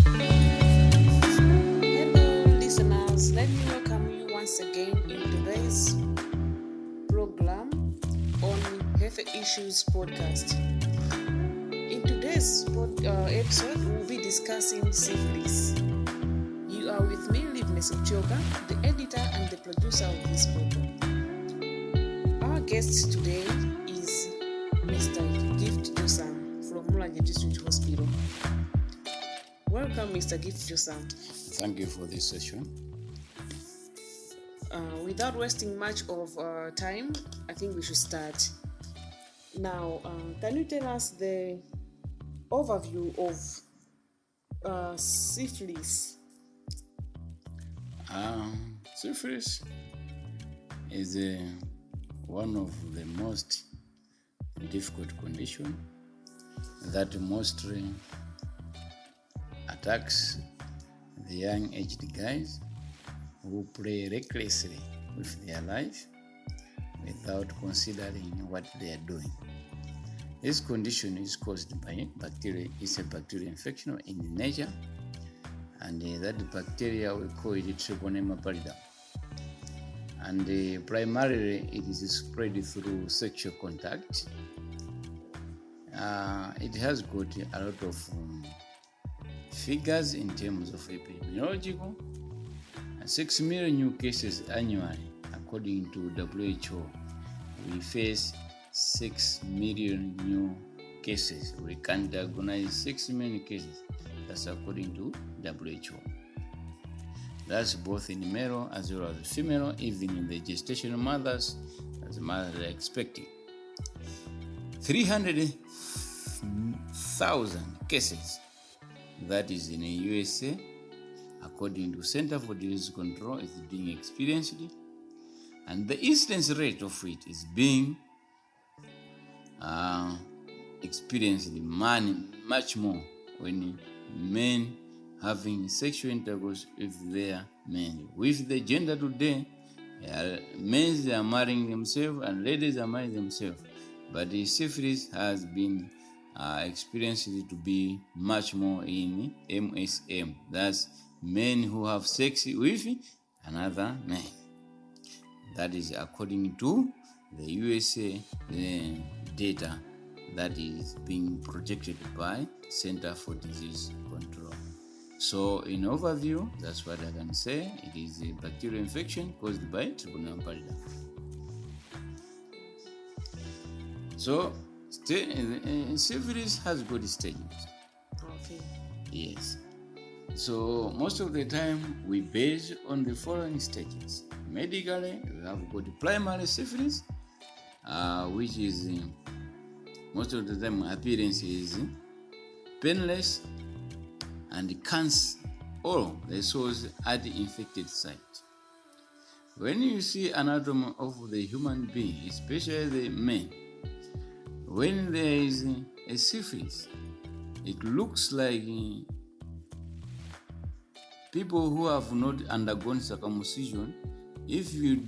Hello, listeners. Let me welcome you once again in today's program on Health Issues Podcast. In today's episode, we'll be discussing syphilis. You are with me, Liveness Uchoga, the editor and the producer of this program. Our guest today is Mr. Gift Josam from Mulanje District Hospital. Welcome, Mr. Gift Josam. Thank you for this session. Without wasting much of time, I think we should start. Now, can you tell us the overview of syphilis? Syphilis is one of the most difficult conditions that mostly attacks the young-aged guys who play recklessly with their life without considering what they are doing. This condition is caused by bacteria. It's a bacterial infection in nature, and that bacteria we call it Treponema pallidum. And primarily it is spread through sexual contact. It has got a lot of figures in terms of epidemiological. 6 million new cases annually, according to WHO. We face 6 million new cases. We can diagnose 6 million cases. That's according to WHO. That's both in male as well as female, even in the gestational mothers, as mothers are expecting. 300,000 cases. That is in the USA, according to Center for Disease Control, is being experienced, and the incidence rate of it is being experienced much more when men having sexual intercourse with their men. With the gender today, men are marrying themselves and ladies are marrying themselves, but the syphilis has been experienced to be much more in MSM. That's men who have sex with another man. That is according to the USA data that is being projected by Center for Disease Control. So in overview, that's what I can say. It is a bacterial infection caused by Treponema pallidum. So syphilis has got stages. Okay. Yes. So most of the time we base on the following stages. Medically, we have got primary syphilis, which is most of the time appearance is painless and cancer or the source at the infected site. When you see anatomy of the human being, especially the men, when there is a syphilis, it looks like people who have not undergone circumcision. If you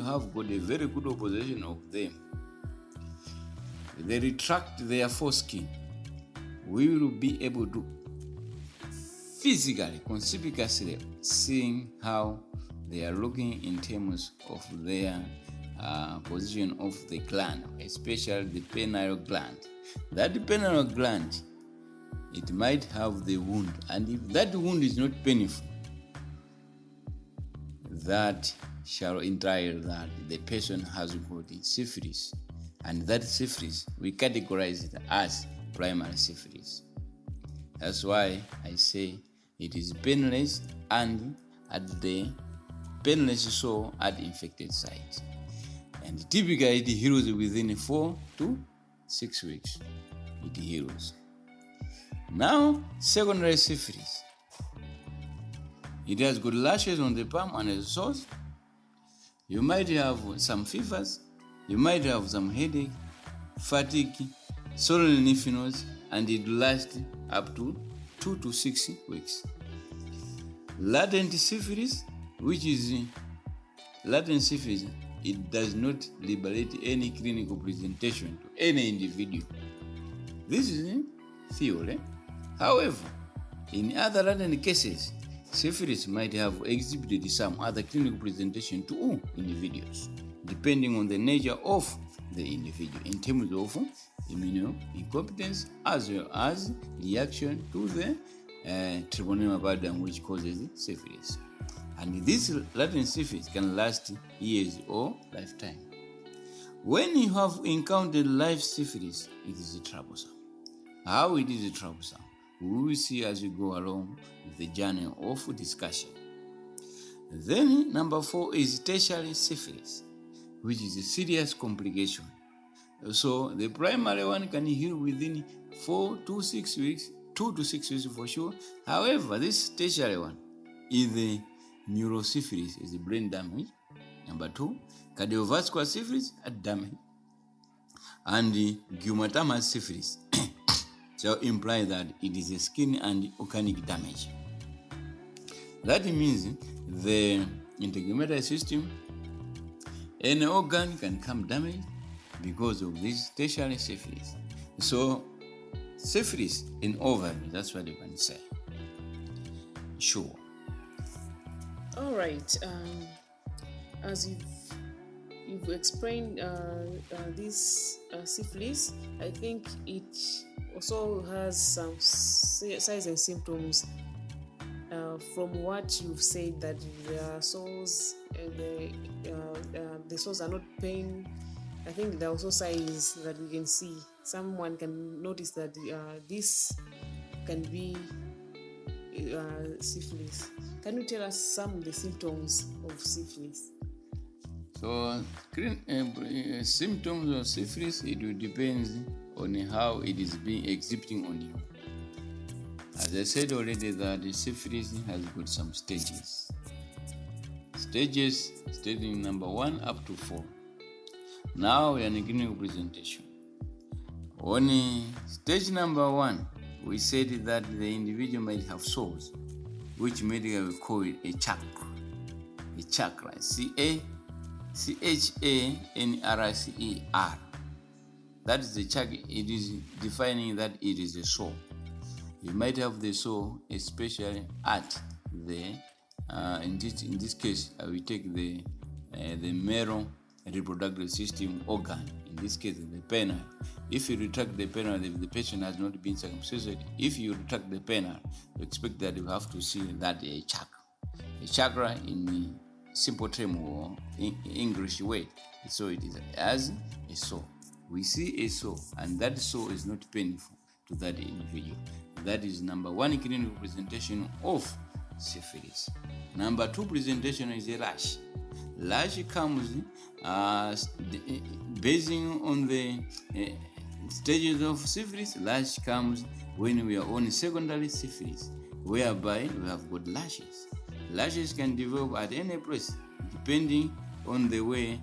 have got a very good observation of them, they retract their foreskin. We will be able to physically, conspicuously seeing how they are looking in terms of their position of the gland, especially the penile gland. That penile gland, it might have the wound, and if that wound is not painful, that shall entail that the person has got syphilis, and that syphilis we categorize it as primary syphilis. That's why I say it is painless and at the painless sore at the infected site. And typically it heals within 4 to 6 weeks. It heals. Now, secondary syphilis. It has got lashes on the palm and the sores. You might have some fevers. You might have some headache, fatigue, swollen lymph nodes, and it lasts up to 2 to 6 weeks. Latent syphilis, it does not liberate any clinical presentation to any individual. This is theory. However, In other random cases, syphilis might have exhibited some other clinical presentation to individuals, depending on the nature of the individual in terms of immunoincompetence as well as reaction to the treponema pallidum, which causes syphilis. And this latent syphilis can last years or lifetime. When you have encountered live syphilis, it is troublesome. How it is troublesome, we will see as we go along with the journey of discussion. Then number 4 is tertiary syphilis, which is a serious complication. So the primary one can heal within 4 to 6 weeks, 2 to 6 weeks for sure. However, this tertiary one is the neurosyphilis, is the brain damage. Number 2, cardiovascular syphilis damage, and the gummatoma syphilis. So imply that it is a skin and organic damage. That means the integumentary system, any organ can come damaged because of this tertiary syphilis. So syphilis in ovary, that's what you can say. Sure. All right. As you've explained this syphilis, I think it also has some signs and symptoms. From what you've said, that there are sores, the sores are not pain. I think there are also signs that we can see. Someone can notice that this can be syphilis. Can you tell us some of the symptoms of syphilis? So symptoms of syphilis, it will depend on how it is being exhibiting on you. As I said already, that the syphilis has got some stages. Staging number 1 up to 4. Now we are in a clinical presentation. On stage number 1, we said that the individual might have sores, which medically we call it a chakra. A chakra, CHANRCER. That is the chakra. It is defining that it is a sore. You might have the sore, especially at the in this case, we take the male reproductive system organ. In this case, the penile. If you retract the penile, if the patient has not been circumcised, if you retract the penile, you expect that you have to see that a chakra. A chakra in simple term or English way. So it is as a sore. We see a sore, and that sore is not painful to that individual. That is number 1 clinical presentation of syphilis. Number 2 presentation is a rash. Rash comes basing on the stages of syphilis. Rash comes when we are on secondary syphilis, whereby we have got lashes. Lashes can develop at any place depending on the way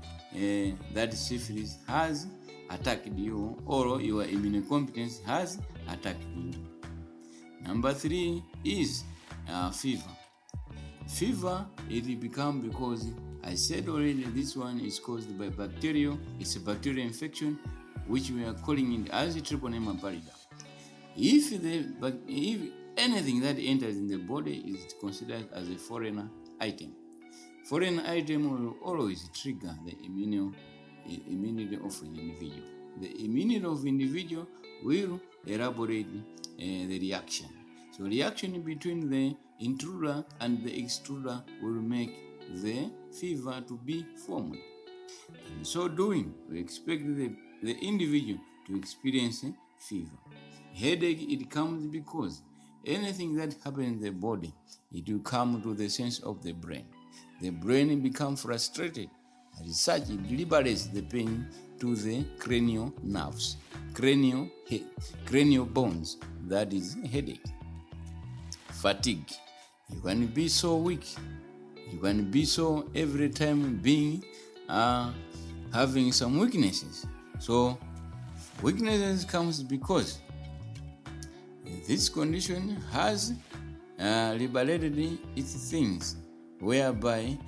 that syphilis has attacked you or your immunocompetence has attacked you. Number 3 is fever. Fever, it will become because I said already this one is caused by bacterial. It's a bacterial infection which we are calling it as treponema pallidum. If anything that enters in the body is considered as a foreign item, foreign item will always trigger the immunity of the individual. The immunity of the individual will elaborate the reaction. So reaction between the intruder and the extruder will make the fever to be formed. In so doing, we expect the individual to experience fever. Headache, it comes because anything that happens in the body, it will come to the sense of the brain. The brain becomes frustrated. As such, it liberates the pain to the cranial nerves, cranial bones. That is headache. Fatigue. You can be so weak. You can be so every time being having some weaknesses. So weaknesses comes because this condition has liberated its things, whereby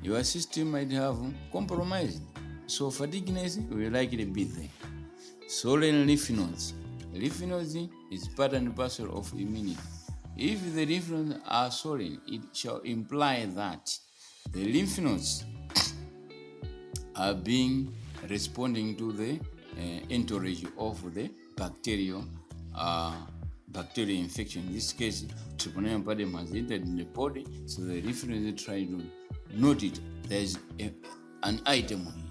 your system might have compromised. So fatigueness will likely be there. Swollen lymph nodes. Lymph nodes is part and parcel of immunity. If the lymph nodes are swollen, it shall imply that the lymph nodes are responding to the entourage of the bacterial infection. In this case, Treponema pallidum has entered in the body, so the lymph nodes try to note it. There's an item here.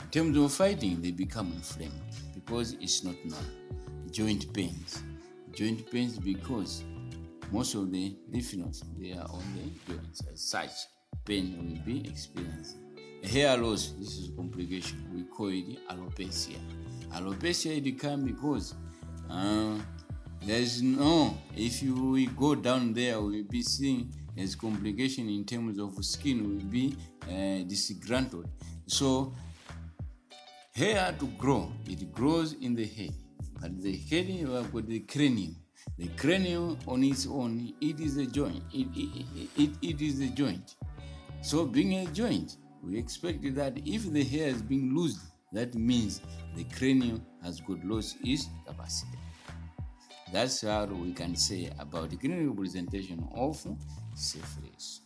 In terms of fighting, they become inflamed because it's not normal. Joint pains because most of the lymph nodes, they are on the joints. As such, pain will be experienced. Hair loss, this is a complication. We call it alopecia. Alopecia, it comes because if we go down there, we'll be seeing as complication in terms of skin will be disgruntled. So hair to grow, it grows in the head. But the head, you have got the cranium. The cranium on its own, it is a joint. It is a joint. So being a joint, we expect that if the hair is being loosed, that means the cranium has got lost its capacity. That's how we can say about the clinical presentation of syphilis.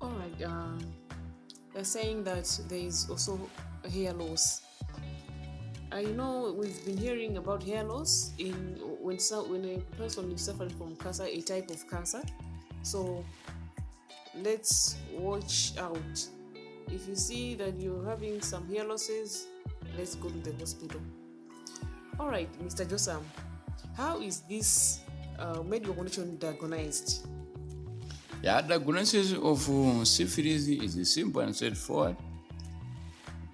All right. They're saying that there is also hair loss. I know we've been hearing about hair loss when a person is suffering from cancer, a type of cancer. So let's watch out. If you see that you're having some hair losses, let's go to the hospital. All right, Mr. Josam, how is this medical condition diagnosed? Diagnosis of syphilis is simple and straightforward.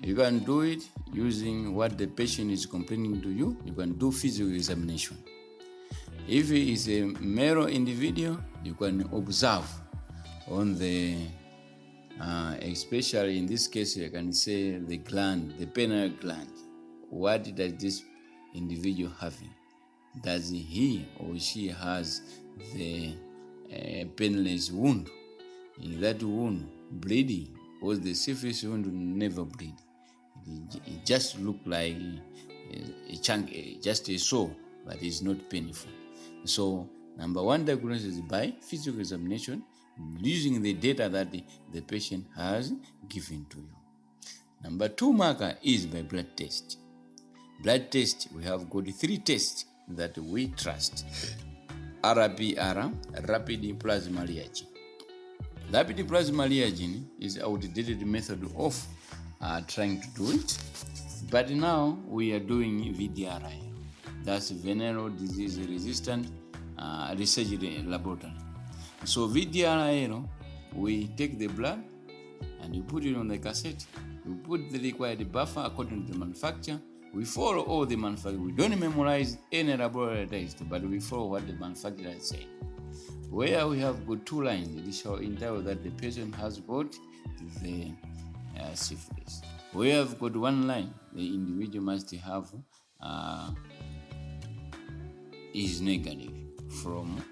You can do it using what the patient is complaining to you. You can do physical examination. If it is a male individual, you can observe on the, especially in this case, I can say the gland, the penile gland. What does this individual having? Does he or she has the painless wound? Is that wound bleeding? Or the syphilis wound will never bleed? It just look like a chunk, just a sore, but it's not painful. So number one diagnosis is by physical examination, using the data that the patient has given to you. Number two marker is by blood test. Blood test, we have got 3 tests that we trust. RPR, rapid plasma reagin. Rapid plasma reagin is an outdated method of trying to do it, but now we are doing VDRI. That's venereal disease resistant research laboratory. So VDRI, we take the blood and you put it on the cassette. We put the required buffer according to the manufacturer. We follow all the manufacturer. We don't memorize any laboratory test, but we follow what the manufacturer said. Where we have got 2 lines, it shall entail that the patient has got the syphilis. We have got 1 line, the individual must have is negative from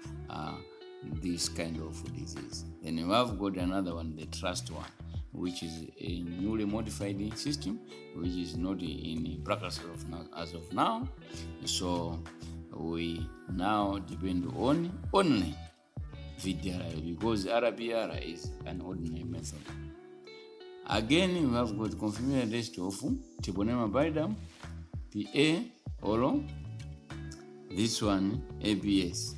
this kind of disease. Then we have got another one, the trust one, which is a newly modified system, which is not in practice as of now. So we now depend on only VDRI because RPR is an ordinary method. Again, we have got confirmation test of Treponema pallidum, PA, or this one, ABS.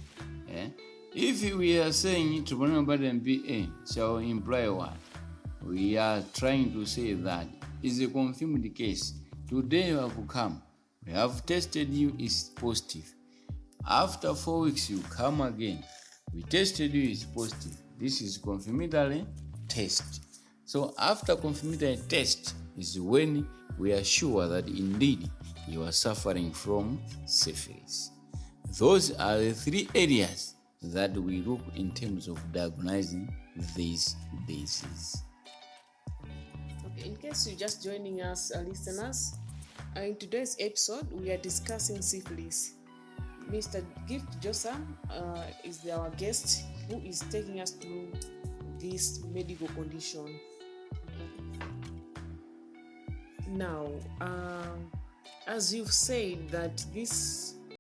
If we are saying Treponema pallidum PA shall imply what? We are trying to say that is a confirmed case. Today you have come, we have tested you, is positive. After 4 weeks you come again, we tested you, is positive. This is confirmatory test. So after confirmatory test is when we are sure that indeed you are suffering from syphilis. Those are the 3 areas that we look in terms of diagnosing this disease. Okay, in case you're just joining us, listeners, in today's episode we are discussing syphilis. Mr. Gift Josam is our guest who is taking us through this medical condition. Now, as you've said that this